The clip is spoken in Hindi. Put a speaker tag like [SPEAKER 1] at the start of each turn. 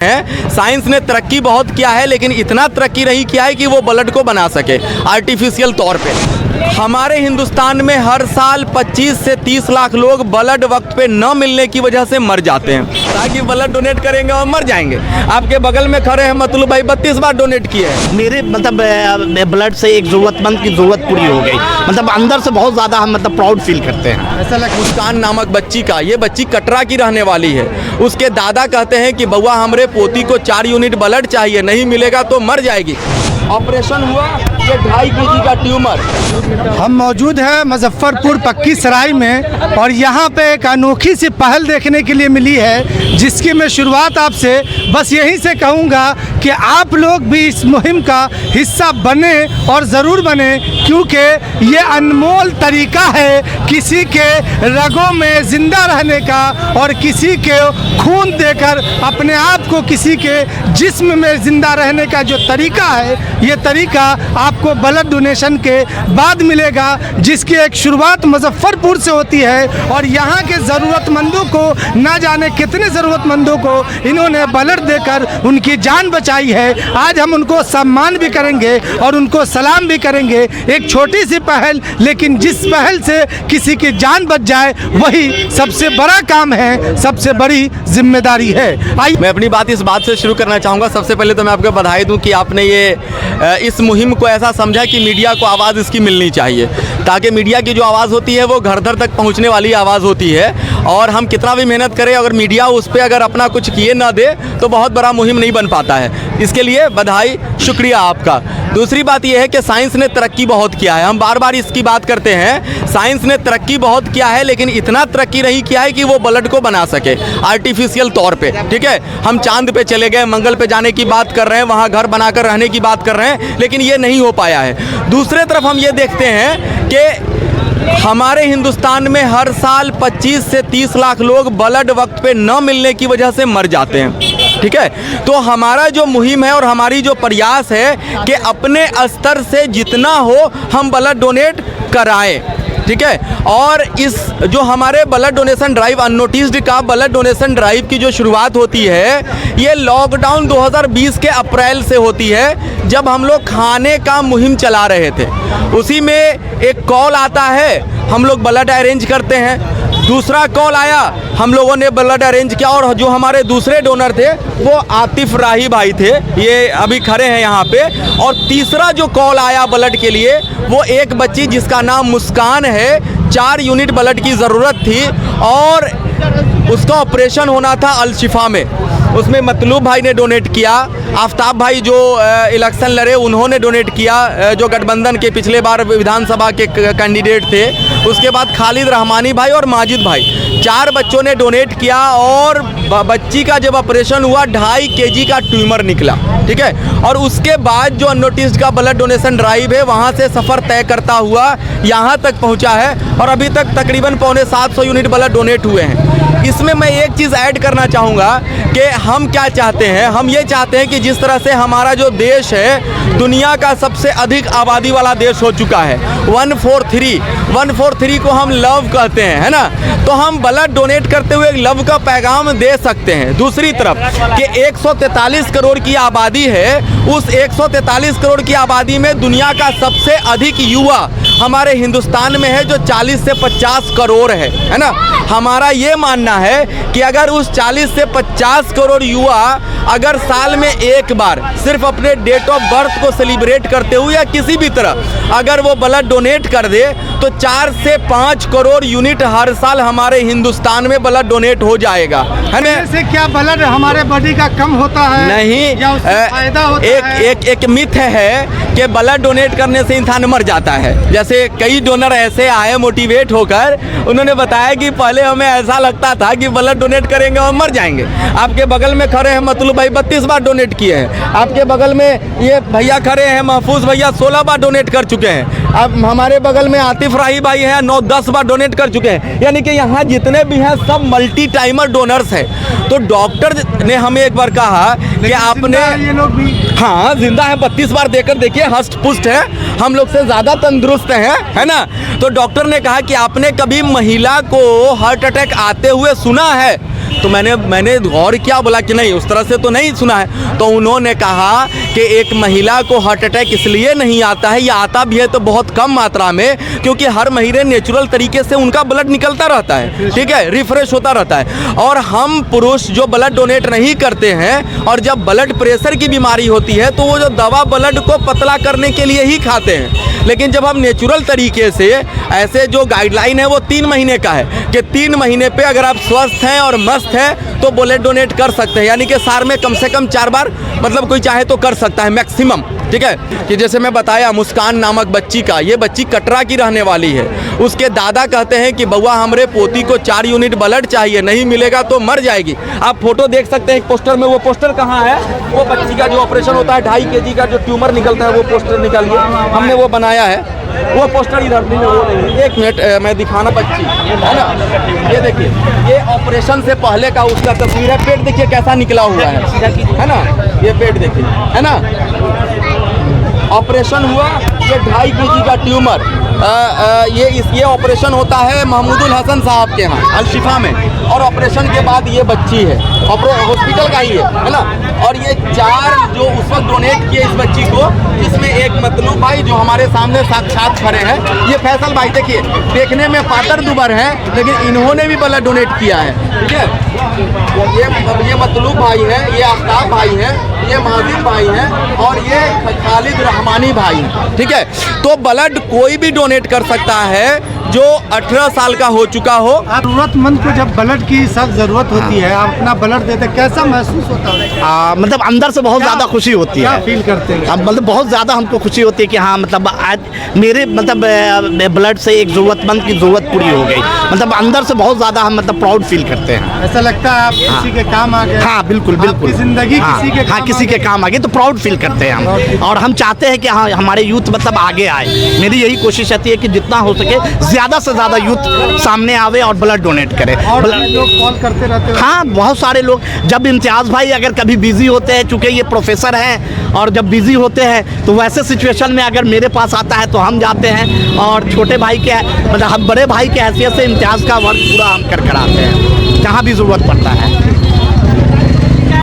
[SPEAKER 1] है। साइंस ने तरक्की बहुत किया है, लेकिन इतना तरक्की नहीं किया है कि वो ब्लड को बना सके आर्टिफिशियल तौर पे। हमारे हिंदुस्तान में हर साल 25 से 30 लाख लोग ब्लड वक्त पे न मिलने की वजह से मर जाते हैं। ताकि ब्लड डोनेट करेंगे और मर जाएंगे। आपके बगल में खड़े हैं मतलूब भाई, 32 बार डोनेट किए हैं।
[SPEAKER 2] मेरे ब्लड से एक ज़रूरतमंद की ज़रूरत पूरी हो गई। अंदर से बहुत ज़्यादा हम प्राउड फील करते हैं।
[SPEAKER 1] ऐसा लग मुस्कान नामक बच्ची का, ये बच्ची कटरा की रहने वाली है। उसके दादा कहते हैं कि बउआ हमरे पोती को 4 यूनिट ब्लड चाहिए, नहीं मिलेगा तो मर जाएगी। ऑपरेशन हुआ, ये 2.5 kg का ट्यूमर।
[SPEAKER 3] हम मौजूद हैं मुजफ्फरपुर पक्की सराय में और यहाँ पे एक अनोखी सी पहल देखने के लिए मिली है, जिसकी मैं शुरुआत आपसे बस यहीं से कहूँगा कि आप लोग भी इस मुहिम का हिस्सा बने और ज़रूर बने, क्योंकि ये अनमोल तरीका है किसी के रगों में ज़िंदा रहने का और किसी के खून देकर अपने आप को किसी के जिस्म में ज़िंदा रहने का जो तरीका है, ये तरीका आपको ब्लड डोनेशन के बाद मिलेगा, जिसकी एक शुरुआत मुजफ्फरपुर से होती है। और यहाँ के ज़रूरतमंदों को ना जाने कितने ज़रूरतमंदों को इन्होंने ब्लड देकर उनकी जान बचाई है। आज हम उनको सम्मान भी करेंगे और उनको सलाम भी करेंगे। एक छोटी सी पहल, लेकिन जिस पहल से किसी की जान बच जाए वही सबसे बड़ा काम है, सबसे बड़ी जिम्मेदारी है।
[SPEAKER 1] मैं अपनी बात इस बात से शुरू करना चाहूँगा। सबसे पहले तो मैं आपको बधाई दूँ कि आपने इस मुहिम को ऐसा समझा कि मीडिया को आवाज़ इसकी मिलनी चाहिए, ताकि मीडिया की जो आवाज़ होती है वो घर घर तक पहुंचने वाली आवाज़ होती है। और हम कितना भी मेहनत करें, अगर मीडिया उस पर अगर अपना कुछ किए ना दे तो बहुत बड़ा मुहिम नहीं बन पाता है। इसके लिए बधाई, शुक्रिया आपका। दूसरी बात यह है कि साइंस ने तरक्की बहुत किया है। हम बार बार इसकी बात करते हैं, साइंस ने तरक्की बहुत किया है, लेकिन इतना तरक्की नहीं किया है कि वो ब्लड को बना सके आर्टिफिशियल तौर पे। ठीक है, हम चांद पे चले गए, मंगल पे जाने की बात कर रहे हैं, वहाँ घर बनाकर रहने की बात कर रहे हैं, लेकिन ये नहीं हो पाया है। दूसरे तरफ हम ये देखते हैं कि हमारे हिंदुस्तान में हर साल 25 से 30 लाख लोग ब्लड वक्त पे न मिलने की वजह से मर जाते हैं। ठीक है, तो हमारा जो मुहिम है और हमारी जो प्रयास है कि अपने स्तर से जितना हो हम ब्लड डोनेट कराएं। ठीक है, और इस जो हमारे ब्लड डोनेशन ड्राइव अननोटिस्ड का ब्लड डोनेशन ड्राइव की जो शुरुआत होती है, ये लॉकडाउन 2020 के अप्रैल से होती है, जब हम लोग खाने का मुहिम चला रहे थे। उसी में एक कॉल आता है, हम लोग ब्लड अरेंज करते हैं। दूसरा कॉल आया, हम लोगों ने ब्लड अरेंज किया, और जो हमारे दूसरे डोनर थे वो आतिफ राही भाई थे, ये अभी खड़े हैं यहाँ पे। और तीसरा जो कॉल आया ब्लड के लिए, वो एक बच्ची जिसका नाम मुस्कान है, 4 यूनिट ब्लड की ज़रूरत थी और उसका ऑपरेशन होना था अलशिफा में। उसमें मतलूब भाई ने डोनेट किया, आफ्ताब भाई जो इलेक्शन लड़े उन्होंने डोनेट किया, जो गठबंधन के पिछले बार विधानसभा के कैंडिडेट थे। उसके बाद खालिद रहमानी भाई और माजिद भाई, 4 बच्चों ने डोनेट किया। और बच्ची का जब ऑपरेशन हुआ 2.5 kg का ट्यूमर निकला। ठीक है, और उसके बाद जो अननोटिस्ड का ब्लड डोनेशन ड्राइव है, वहाँ से सफ़र तय करता हुआ यहाँ तक पहुँचा है, और अभी तक तकरीबन 750 यूनिट ब्लड डोनेट हुए हैं। इसमें मैं एक चीज़ ऐड करना चाहूँगा कि हम क्या चाहते हैं। हम ये चाहते हैं कि जिस तरह से हमारा जो देश है दुनिया का सबसे अधिक आबादी वाला देश हो चुका है, 143 को हम लव कहते हैं, है ना, तो हम ब्लड डोनेट करते हुए लव का पैगाम दे सकते हैं। दूसरी तरफ कि 143 करोड़ की आबादी है, उस 143 करोड़ की आबादी में दुनिया का सबसे अधिक युवा हमारे हिंदुस्तान में है, जो 40 से 50 करोड़ है ना। हमारा ये मानना है कि अगर उस 40 से 50 करोड़ युवा अगर साल में एक बार सिर्फ अपने डेट ऑफ बर्थ को सेलिब्रेट करते हुए या किसी भी तरह अगर वो ब्लड डोनेट कर दे, तो 4 से 5 करोड़ यूनिट हर साल हमारे हिंदुस्तान में ब्लड डोनेट हो जाएगा, है ना।
[SPEAKER 3] इससे क्या ब्लड हमारे बॉडी का कम होता है?
[SPEAKER 1] नहीं,
[SPEAKER 3] या उससे फायदा होता है?
[SPEAKER 1] एक मिथ है कि ब्लड डोनेट करने से इंसान मर जाता है। जैसे कई डोनर ऐसे आए मोटिवेट होकर, उन्होंने बताया कि पहले हमें ऐसा लगता था कि ब्लड डोनेट करेंगे और मर जाएंगे। आपके बगल में खड़े हैं मतलूब भाई, 32 बार डोनेट किए हैं। आपके बगल में ये भैया खड़े हैं महफूज भैया, 16 बार डोनेट कर चुके हैं। अब हमारे बगल में आतिफ राही भाई हैं, 9-10 बार डोनेट कर चुके हैं। यानी कि यहाँ जितने भी हैं सब मल्टी टाइमर डोनर्स हैं। तो डॉक्टर ने हमें एक बार कहा कि आपने,
[SPEAKER 3] ये लोग भी
[SPEAKER 1] हाँ जिंदा है, 32 बार देकर देखिए, हष्ट पुष्ट है, हम लोग से ज़्यादा तंदुरुस्त हैं, है ना। तो डॉक्टर ने कहा कि आपने कभी महिला को हार्ट अटैक आते हुए सुना है? तो मैंने गौर किया, बोला कि नहीं उस तरह से तो नहीं सुना है। तो उन्होंने कहा कि एक महिला को हार्ट अटैक इसलिए नहीं आता है, या आता भी है तो बहुत कम मात्रा में, क्योंकि हर महीने नेचुरल तरीके से उनका ब्लड निकलता रहता है, ठीक है, रिफ्रेश होता रहता है। और हम पुरुष जो ब्लड डोनेट नहीं करते हैं और जब ब्लड प्रेशर की बीमारी होती है तो वो जो दवा ब्लड को पतला करने के लिए ही खाते हैं। लेकिन जब हम नेचुरल तरीके से, ऐसे जो गाइडलाइन है वो 3 महीने का है कि 3 महीने पे अगर आप स्वस्थ हैं और मस्त हैं तो ब्लड डोनेट कर सकते हैं, यानी कि साल में कम से कम 4 बार, मतलब कोई चाहे तो कर सकता है मैक्सिमम, ठीक है। कि जैसे मैं बताया मुस्कान नामक बच्ची का, ये बच्ची कटरा की रहने वाली है। उसके दादा कहते हैं कि बउआ हमरे पोती को 4 यूनिट ब्लड चाहिए, नहीं मिलेगा तो मर जाएगी। आप फोटो देख सकते हैं एक पोस्टर में, वो पोस्टर कहाँ है, वो बच्ची का जो ऑपरेशन होता है 2.5 kg का जो ट्यूमर निकलता है, वो पोस्टर निकालिए, हमने वो बनाया है, वो पोस्टर इधर नहीं है, वो नहीं है। 1 मिनट मैं दिखाना, बच्ची है ना, ये देखिए, ये ऑपरेशन से पहले का उसका तस्वीर है। पेट देखिए कैसा निकला हुआ है ना, ये पेट देखिए, है ना, ऑपरेशन हुआ, ये 2.5 kg का ट्यूमर, ये ऑपरेशन होता है महमूदुल हसन साहब के यहाँ अल शिफा में, और ऑपरेशन के बाद ये बच्ची है, हॉस्पिटल का ही है ना। और ये 4 जो उस वक्त डोनेट किए इस बच्ची को, जिसमें एक मतलूब भाई जो हमारे सामने साक्षात खड़े हैं, ये फैसल भाई देखिए, देखने में पातर दुबर हैं लेकिन इन्होंने भी ब्लड डोनेट किया है, ठीक है। ये मतलूब भाई हैं, ये आफ्ताब भाई हैं, ये महावीर भाई हैं, और ये खालिद रहमानी भाई हैं, ठीक है। तो ब्लड कोई भी डोनेट कर सकता है जो 18 साल का हो चुका हो।
[SPEAKER 3] जरूरतमंद को जब ब्लड की सख्त जरूरत होती है, आप अपना ब्लड देते, कैसा महसूस होता है?
[SPEAKER 2] मतलब अंदर से बहुत ज़्यादा खुशी होती
[SPEAKER 3] क्या
[SPEAKER 2] है,
[SPEAKER 3] फील करते हैं?
[SPEAKER 2] मतलब बहुत ज़्यादा हमको खुशी होती है कि हाँ, मतलब आज मेरे मतलब ब्लड से एक ज़रूरतमंद की ज़रूरत पूरी हो गई। मतलब अंदर से बहुत ज़्यादा हम मतलब प्राउड फील करते हैं।
[SPEAKER 3] ऐसा लगता है आप किसी के काम आ गए?
[SPEAKER 2] हाँ बिल्कुल बिल्कुल,
[SPEAKER 3] आपकी जिंदगी किसी के
[SPEAKER 2] हाँ किसी के काम आ गए तो प्राउड फील करते हैं हम, और हम चाहते हैं कि हाँ हमारे यूथ मतलब आगे आए। मेरी यही कोशिश रहती है कि जितना हो सके ज़्यादा से ज़्यादा यूथ सामने आवे और ब्लड डोनेट करे।
[SPEAKER 3] और लोग कॉल करते रहते हैं?
[SPEAKER 2] हाँ बहुत सारे लोग, जब इम्तियाज़ भाई अगर कभी बिजी होते हैं, चूँकि ये प्रोफेसर हैं, और जब बिजी होते हैं तो वैसे सिचुएशन में अगर मेरे पास आता है तो हम जाते हैं, और छोटे भाई के मतलब हम बड़े भाई के हैसियत से इम्तियाज़ का वर्क पूरा हम कर कराते हैं जहाँ भी ज़रूरत पड़ता है।